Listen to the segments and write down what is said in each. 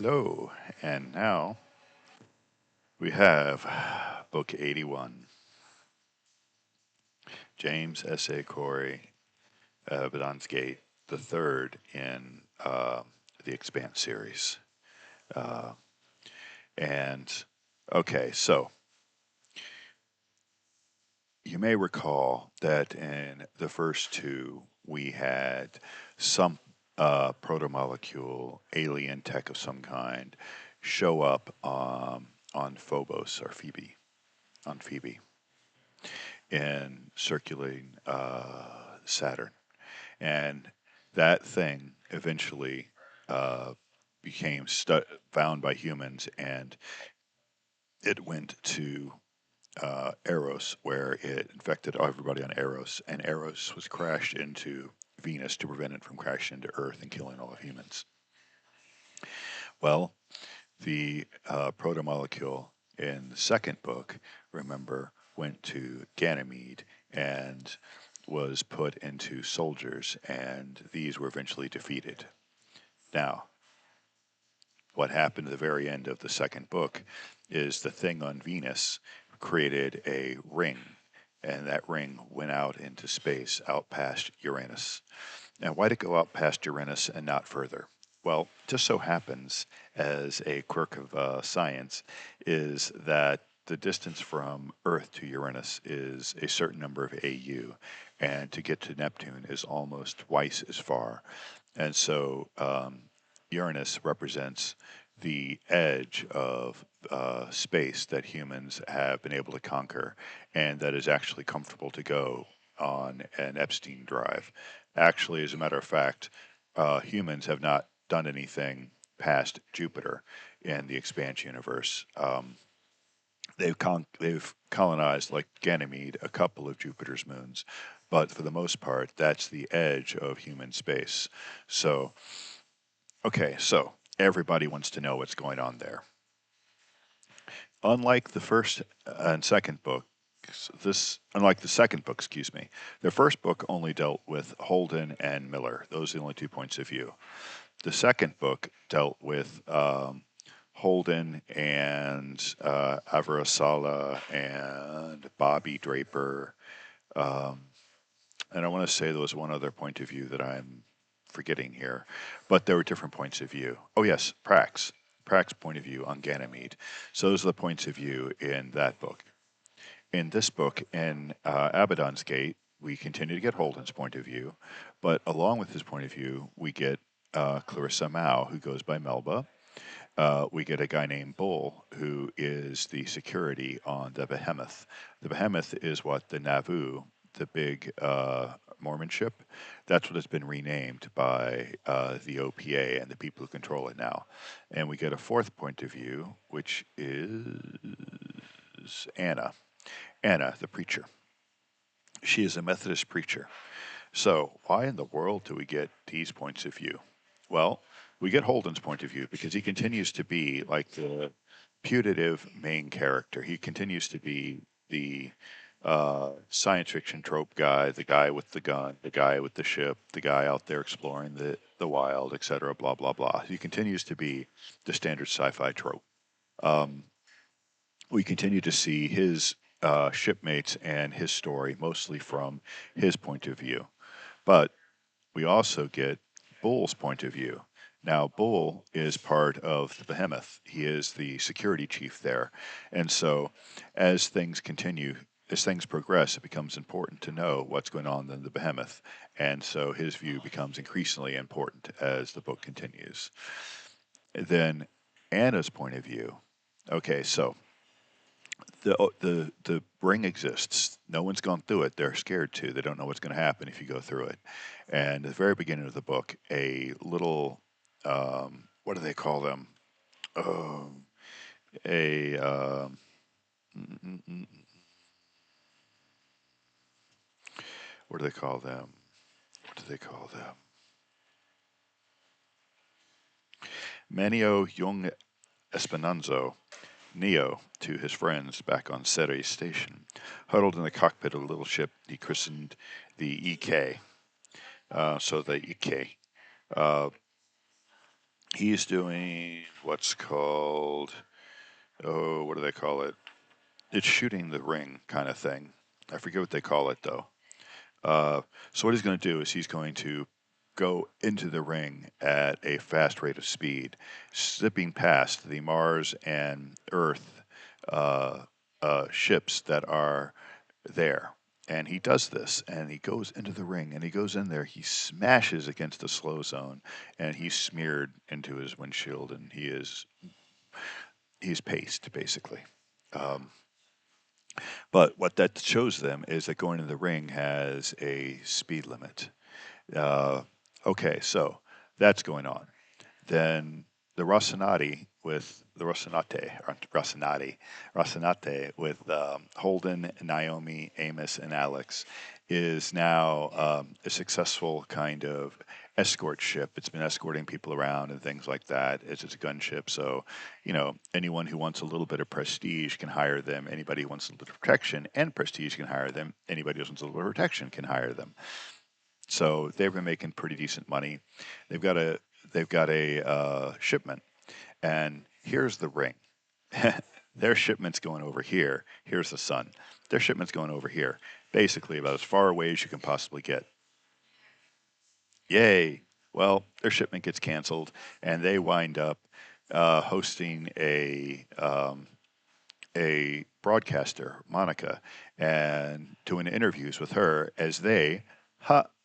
Hello, and now we have Book 81, James S. A. Corey, Abaddon's Gate, the third in the Expanse series. Uh, and, okay, so you may recall that in the first two, we had some protomolecule, alien tech of some kind, show up on Phobos or Phoebe, on Phoebe. In circulating Saturn. And that thing eventually uh, became found by humans, and it went to Eros, where it infected everybody on Eros, and Eros was crashed into Venus to prevent it from crashing into Earth and killing all of humans. Well, the protomolecule in the second book, remember, went to Ganymede and was put into soldiers, and these were eventually defeated. Now, what happened at the very end of the second book is the thing on Venus created a ring, and that ring went out into space, out past Uranus. Now, why did it go out past Uranus and not further? Well, just so happens, as a quirk of science, is that the distance from Earth to Uranus is a certain number of AU, and to get to Neptune is almost twice as far. And so Uranus represents the edge of space that humans have been able to conquer, and that is actually comfortable to go on an Epstein drive. Actually, as a matter of fact, humans have not done anything past Jupiter in the Expanse universe. They've colonized, like Ganymede, a couple of Jupiter's moons, but for the most part, that's the edge of human space. So, okay, so everybody wants to know what's going on there. Unlike the first and second book, unlike the second book, excuse me, the first book only dealt with Holden and Miller. Those are the only 2 points of view. The second book dealt with Holden and Avarasala and Bobby Draper. And I want to say there was one other point of view that I'm forgetting here, but there were different points of view. Oh, yes, Prax's point of view on Ganymede. So those are the points of view in that book. In this book, in Abaddon's Gate, we continue to get Holden's point of view, but along with his point of view, we get Clarissa Mao, who goes by Melba. We get a guy named Bull, who is the security on the Behemoth. The Behemoth is what the Nauvoo, the big Mormon ship, that's what it's been renamed by the OPA and the people who control it now. And we get a fourth point of view, which is Anna. Anna, the preacher. She is a Methodist preacher. So, why in the world do we get these points of view? Well, we get Holden's point of view because he continues to be like the putative main character. He continues to be the science fiction trope guy, the guy with the gun, the guy with the ship, the guy out there exploring the wild, etc., blah, blah, blah. He continues to be the standard sci-fi trope. We continue to see his shipmates and his story mostly from his point of view. But we also get Bull's point of view. Now, Bull is part of the Behemoth. He is the security chief there. And so, as things continue, as things progress, it becomes important to know what's going on in the Behemoth. And so, his view becomes increasingly important as the book continues. Then, Anna's point of view. Okay, so the ring exists. No one's gone through it. They're scared to. They don't know what's going to happen if you go through it. And at the very beginning of the book, a little what do they call them? Um, a mm, mm, mm, what do they call them? What do they call them? Manio Young Esperanzo, Neo, to his friends back on Ceres Station, huddled in the cockpit of a little ship he christened the EK. So the EK. Uh, He's doing what's called, oh, what do they call it? It's shooting the ring kind of thing. I forget what they call it though. Uh, so what he's going to do is he's going to go into the ring at a fast rate of speed, zipping past the Mars and Earth uh, ships that are there. And he does this, and he goes into the ring, and he goes in there. He smashes against the slow zone, and he's smeared into his windshield, and he's paced basically. Um, but what that shows them is that going to the ring has a speed limit. Uh, okay, so that's going on. Then the Rocinante with Holden, Naomi, Amos, and Alex is now a successful kind of escort ship. It's been escorting people around and things like that. It's a gunship, so anyone who wants a little bit of prestige can hire them. Anybody who wants a little bit of protection and prestige can hire them. Anybody who wants a little bit of protection can hire them. So they've been making pretty decent money. They've got a shipment, and here's the ring. Their shipment's going over here. Here's the sun. Their shipment's going over here. Basically, about as far away as you can possibly get. Yay! Well, their shipment gets canceled, and they wind up hosting a broadcaster, Monica, and doing interviews with her as they,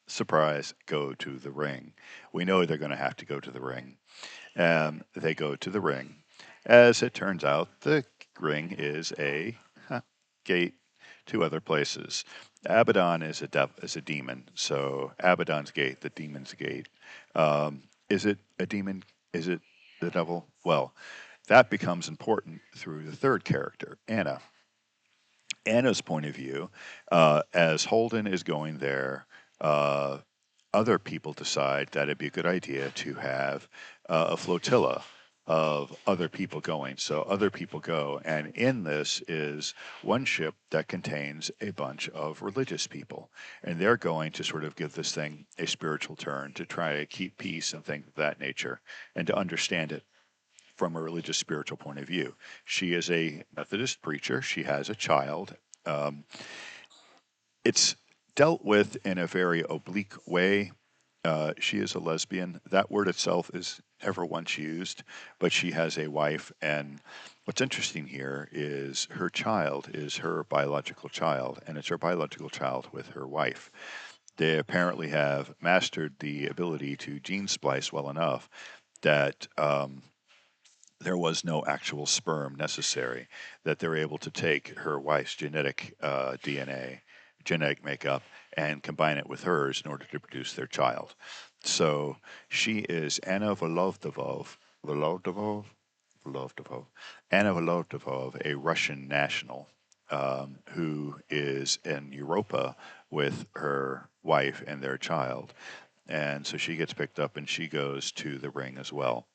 surprise, go to the ring. We know they're going to have to go to the ring. They go to the ring. As it turns out, the ring is a gate to other places. Abaddon is a demon, so Abaddon's gate, the demon's gate. Is it a demon? Is it the devil? Well, that becomes important through the third character, Anna. Anna's point of view, as Holden is going there, uh, other people decide that it'd be a good idea to have a flotilla of other people going. So other people go, and in this is one ship that contains a bunch of religious people, and they're going to sort of give this thing a spiritual turn to try to keep peace and things of that nature, and to understand it from a religious spiritual point of view. She is a Methodist preacher. She has a child. Um, it's dealt with in a very oblique way. She is a lesbian. That word itself is never once used, but she has a wife. And what's interesting here is her child is her biological child, and it's her biological child with her wife. They apparently have mastered the ability to gene splice well enough that there was no actual sperm necessary, that they're able to take her wife's genetic DNA, genetic makeup, and combine it with hers in order to produce their child. So she is Anna Volodovov, Anna Volodovov, a Russian national who is in Europa with her wife and their child. And so she gets picked up and she goes to the ring as well.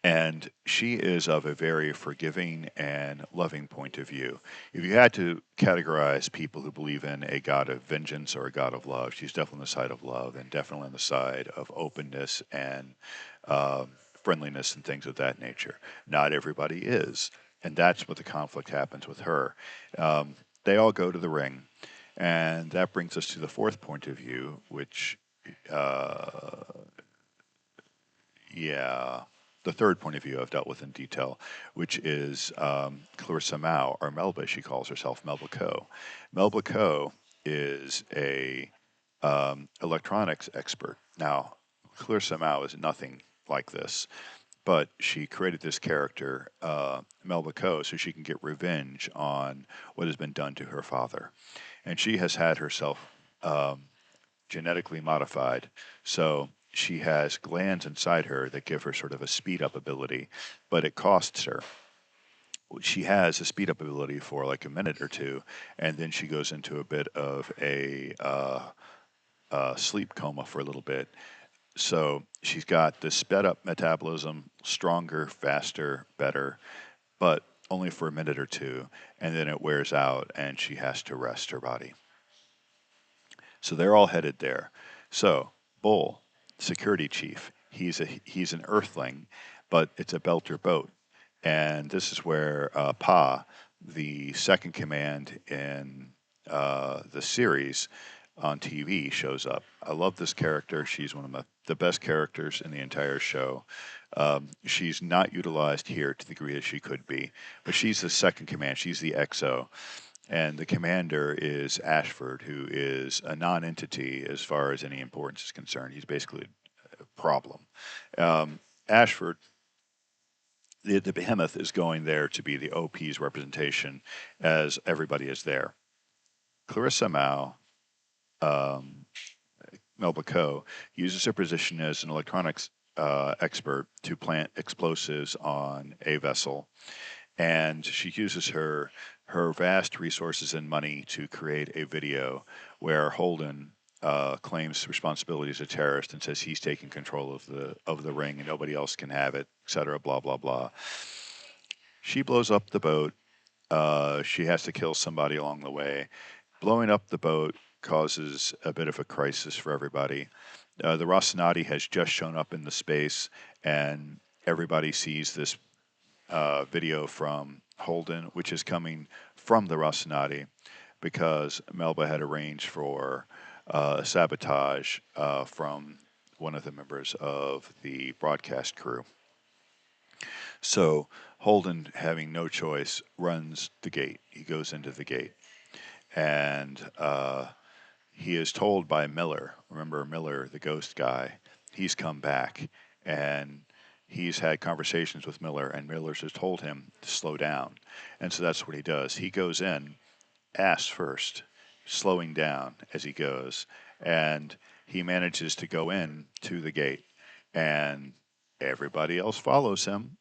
And she is of a very forgiving and loving point of view. If you had to categorize people who believe in a God of vengeance or a God of love, she's definitely on the side of love and definitely on the side of openness and friendliness and things of that nature. Not everybody is. And that's what the conflict happens with her. They all go to the ring. And that brings us to the fourth point of view, which uh, yeah. The third point of view I've dealt with in detail, which is Clarissa Mao, or Melba. She calls herself Melba Co. Melba Co. is a electronics expert. Now, Clarissa Mao is nothing like this, but she created this character, Melba Co., so she can get revenge on what has been done to her father. And she has had herself um, genetically modified. So she has glands inside her that give her sort of a speed up ability, but it costs her. She has a speed up ability for like a minute or two, and then she goes into a bit of a sleep coma for a little bit. So she's got this sped up metabolism, stronger, faster, better, but only for a minute or two, and then it wears out and she has to rest her body. So they're all headed there. So Bull, security chief, he's an Earthling, but it's a Belter boat, and this is where Pa, the second command in the series on TV, shows up. I love this character. She's one of the best characters in the entire show. She's not utilized here to the degree as she could be, but she's the second command. She's the XO. And the commander is Ashford, who is a non-entity as far as any importance is concerned. He's basically a problem. Ashford, the behemoth, is going there to be the OP's representation, as everybody is there. Clarissa Mao, um, Melba Coe, uses her position as an electronics expert to plant explosives on a vessel, and she uses her vast resources and money to create a video where Holden claims responsibility as a terrorist and says he's taking control of the ring and nobody else can have it, etc. Blah blah blah. She blows up the boat. She has to kill somebody along the way. Blowing up the boat causes a bit of a crisis for everybody. The Rocinante has just shown up in the space, and everybody sees this video from Holden, which is coming from the Rocinante, because Melba had arranged for sabotage from one of the members of the broadcast crew. So Holden, having no choice, runs the gate. He goes into the gate, and he is told by Miller. Remember Miller, the ghost guy? He's come back, and he's had conversations with Miller, and Miller's has told him to slow down. And so that's what he does. He goes in, ass first, slowing down as he goes, and he manages to go in to the gate, and everybody else follows him.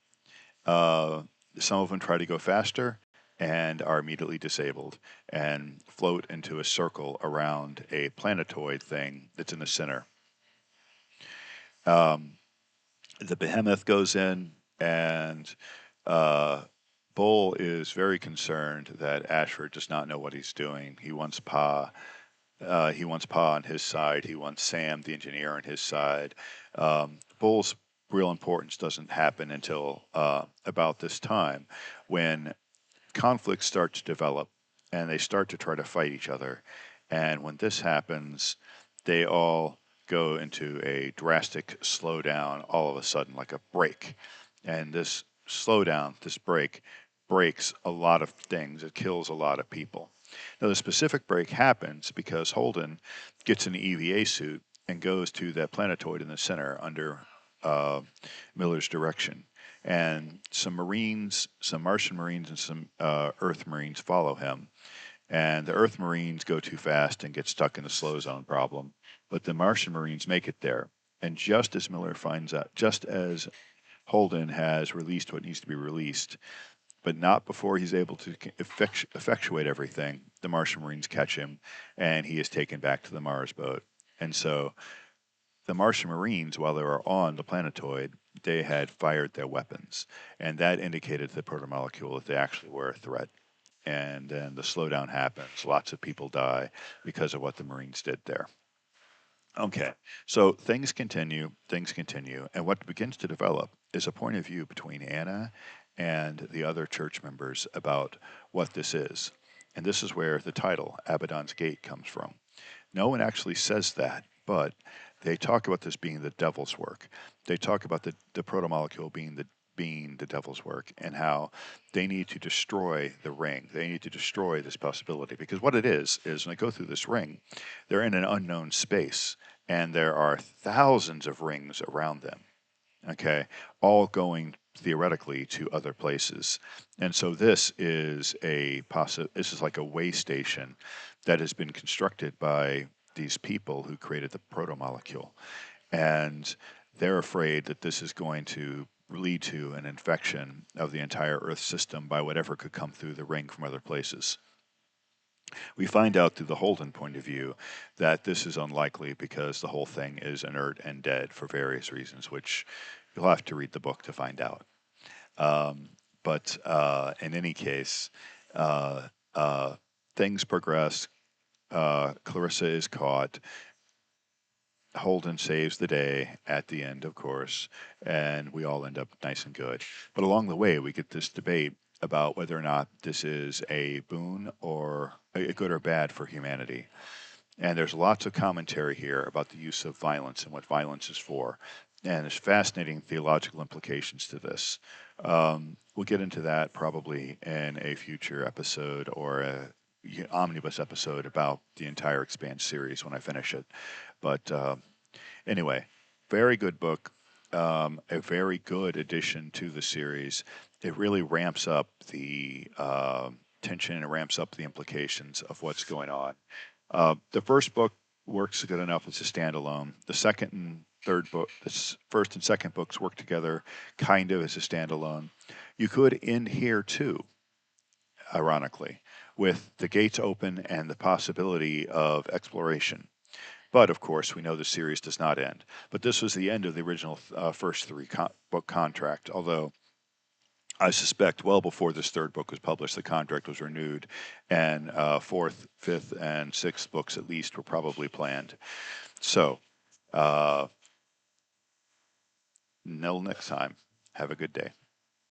Uh, some of them try to go faster and are immediately disabled and float into a circle around a planetoid thing that's in the center. Um, the behemoth goes in, and uh, Bull is very concerned that Ashford does not know what he's doing. He wants Pa. He wants Pa on his side. He wants Sam, the engineer, on his side. Bull's real importance doesn't happen until about this time, when conflicts start to develop and they start to try to fight each other. And when this happens, they all go into a drastic slowdown all of a sudden, like a break. And this slowdown, this break, breaks a lot of things. It kills a lot of people. Now, the specific break happens because Holden gets an EVA suit and goes to that planetoid in the center under Miller's direction. And some Marines, some Martian Marines, and some Earth Marines follow him. And the Earth Marines go too fast and get stuck in the slow zone problem. But the Martian Marines make it there. And just as Miller finds out, just as Holden has released what needs to be released, but not before he's able to effectuate everything, the Martian Marines catch him, and he is taken back to the Mars boat. And so the Martian Marines, while they were on the planetoid, they had fired their weapons, and that indicated to the protomolecule that they actually were a threat. And then the slowdown happens. Lots of people die because of what the Marines did there. Okay, so things continue, and what begins to develop is a point of view between Anna and the other church members about what this is. And this is where the title, Abaddon's Gate, comes from. No one actually says that, but they talk about this being the devil's work. They talk about the protomolecule being the devil's work, and how they need to destroy the ring. They need to destroy this possibility, because what it is when they go through this ring, they're in an unknown space, and there are thousands of rings around them. Okay, all going theoretically to other places. And so this is this is like a way station that has been constructed by these people who created the protomolecule. And they're afraid that this is going to lead to an infection of the entire Earth system by whatever could come through the ring from other places. We find out through the Holden point of view that this is unlikely because the whole thing is inert and dead for various reasons, which you'll have to read the book to find out. But in any case, uh, things progress. Clarissa is caught. Holden saves the day at the end, of course, and we all end up nice and good. But along the way, we get this debate about whether or not this is a boon or a good or bad for humanity. And there's lots of commentary here about the use of violence and what violence is for. And there's fascinating theological implications to this. We'll get into that probably in a future episode or a omnibus episode about the entire Expanse series when I finish it. But anyway, very good book, a very good addition to the series. It really ramps up the tension and ramps up the implications of what's going on. The first book works good enough as a standalone. The second and third book, the first and second books work together kind of as a standalone. You could end here too, ironically, with the gates open and the possibility of exploration. But of course, we know the series does not end. But this was the end of the original first three book contract, although I suspect well before this third book was published, the contract was renewed, and fourth, fifth, and sixth books at least were probably planned. So, uh, until next time, have a good day.